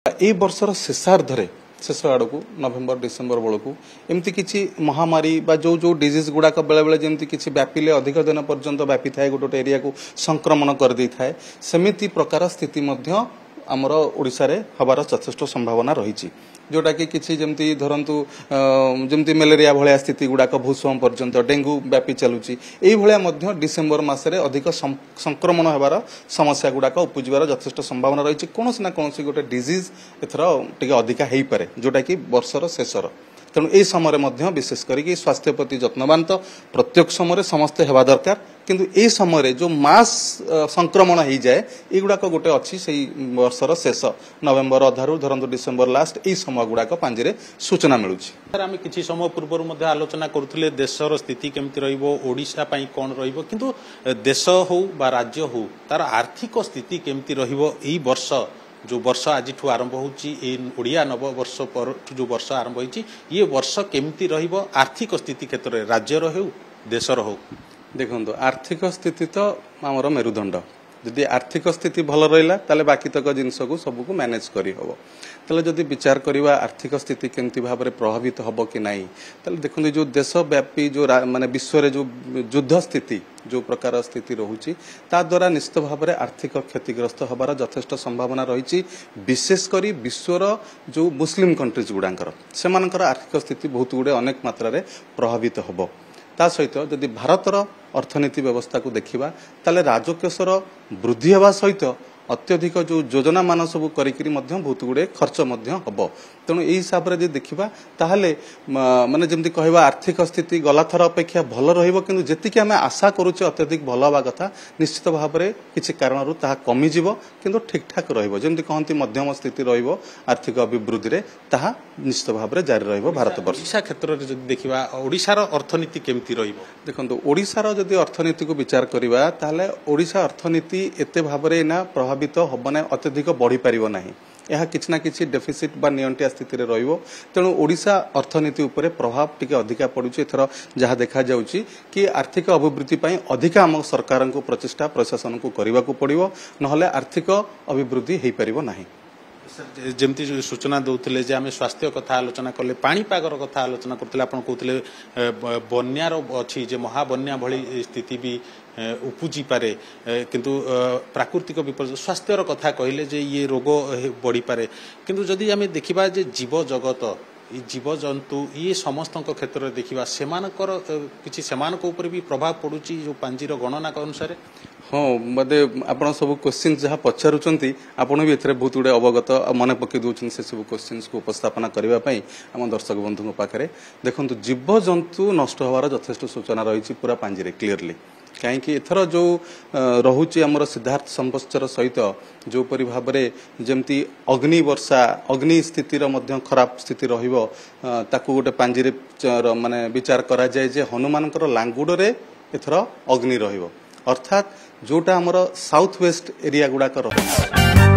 এই বর্ষর শেষার্ধরে शेष आड़ को नवेम्बर डिसेम्बर बेलू एमती किसी महामारी जो जो डिजीज गुड़ाक बेले बेले जमी किसी व्यापिले अधिक दिन पर्यंत व्यापी थाए गोटे एरिया को संक्रमण कर दे थाए सेमिति प्रकार स्थिति आमर ओडिशा रे हबार यथेष्ट संभावना रही जोटा कि किसी जमती धरतु जमती मलेरिया भाया स्थिति गुड़ाक बहुत समय पर्यंत डेंगू व्यापी चलुची यही डिसेम्बर मसरे अधिक संक्रमण होबार समस्या गुड़ाक उपजार यथेष्ट संभावना रही कौन ना कौन गोटे डिजीज एथर टे अधिका हो पारे जोटा कि वर्षर शेषर तेणु यही समय विशेष करके स्वास्थ्य प्रति यत्नवान तो प्रत्येक समय समस्ते हेबा दरकार किंतु ए समय जो मास संक्रमण हो जाए युड़ाक गोटे अच्छी से वर्षर शेष नवेम्बर अधारू धरतु डिसेम्बर लास्ट यही समय गुड़ाक पांजिरे सूचना मिलूँ। सर आम किसी समय पूर्व आलोचना करुले देशर स्थिति केमती रोशा कौन रु देश हो बा राज्य हो तार आर्थिक स्थिति केमती वर्ष जो वर्ष आज आरंभ होड़िया नववर्ष पर जो वर्ष आरंभ ये वर्ष केमती आर्थिक स्थिति क्षेत्र में राज्यर हो देशर हो देखो आर्थिक स्थिति तो आमर मेरुदंड जदि आर्थिक स्थिति भल रहा ताले बाकी तक जिनस को सबको मैनेज करी हबो ताले जदि विचार करवा आर्थिक स्थिति केमती भाव में प्रभावित हबो कि नहीं ताले देखो जो देशव्यापी जो माने विश्व रे जो युद्ध स्थिति जो प्रकार स्थिति रोची ता द्वारा निश्चित भाव में आर्थिक क्षतिग्रस्त हबार यथेष्ट संभावना रही विशेषकर विश्वर जो मुस्लिम कंट्रीज गुड़ाकर से आर्थिक स्थिति बहुत गुड़े अनेक मात्रा प्रभावित हबो ता सहित जदि भारतर अर्थनीति व्यवस्था को देखिबा ताले राजकोषर वृद्धि होगा सहित अत्यधिक जो योजना मान सब करी बहुत गुड़े खर्च हम तेणु यही हिसाब से देखा ताहले माने जमती कहवा आर्थिक स्थिति गला थर अपेक्षा भल रही जी आम आशा करुचे अत्यधिक भल हवा कथा निश्चित भाव में किसी कारण कमिज कि ठीक ठाक रही कहती मध्यम स्थिति आर्थिक अभिवृद्धि में ताहा निश्चित भाव में जारी रही भारतवर्ष ओडिशा क्षेत्र में जब देखा ओडिशार अर्थनीति केमती देखो ओडिशार जदि अर्थनीति को विचार करवा ताहले ओडिशा अर्थनीति एते भाव में ना प्रभावित हम ना अत्यधिक बढ़ी पार ना यह किसी ना किसी डेफिसिट बा नियंत्रित स्थिति रे रहिबो तेणु ओडिशा अर्थनीति उपरे प्रभाव टिके अधिका पड़ुछि एथर जहाँ देखा जाउछि कि आर्थिक अभिवृद्धि पई अधिका आम सरकार को प्रचेष्टा प्रशासन को करने को पड़िबो नहले आर्थिक अभिवृद्धि हो पारिबो नाही। जमती सूचना दौले जे आम स्वास्थ्य कथा आलोचना कले पाणीपागर कथा आलोचना करते आप कहते बन्यार अच्छी जे महाबन्या भली स्थिति भी उपजी पारे किंतु प्राकृतिक विपर्य स्वास्थ्यर कथा कहले जे ये रोग बढ़ी पारे किंतु जदि आम देखा जीव जगत जीव जंतु ये समस्त क्षेत्र में देखा सेमानकर किसी सेमानक ऊपर भी प्रभाव पड़ुची जो पांजीर गणना अनुसार हाँ मत आप सब क्वेश्चन जहाँ पचारुंट आपड़ भी एथे बहुत गुड़े अवगत मन पकई दूसरी से सब क्वेश्चन को उपस्थापना करने आम दर्शक बंधु पाखे देखो जीव जंतु नष्ट होवार यथेष्ट सूचना रही पूरा पांजी क्लीयरली कहीं एथर जो रोचे आमर सिद्धार्थ संवत्सर सहित जो परी भाव में जमती अग्नि वर्षा अग्नि स्थितिर खराब स्थिति रही गोटे पांजी माने विचार करा जाए जे हनुमान लांगुड़ एथर अग्नि रहिबो अर्थात जोटा आमर साउथ वेस्ट एरिया गुड़ाक रही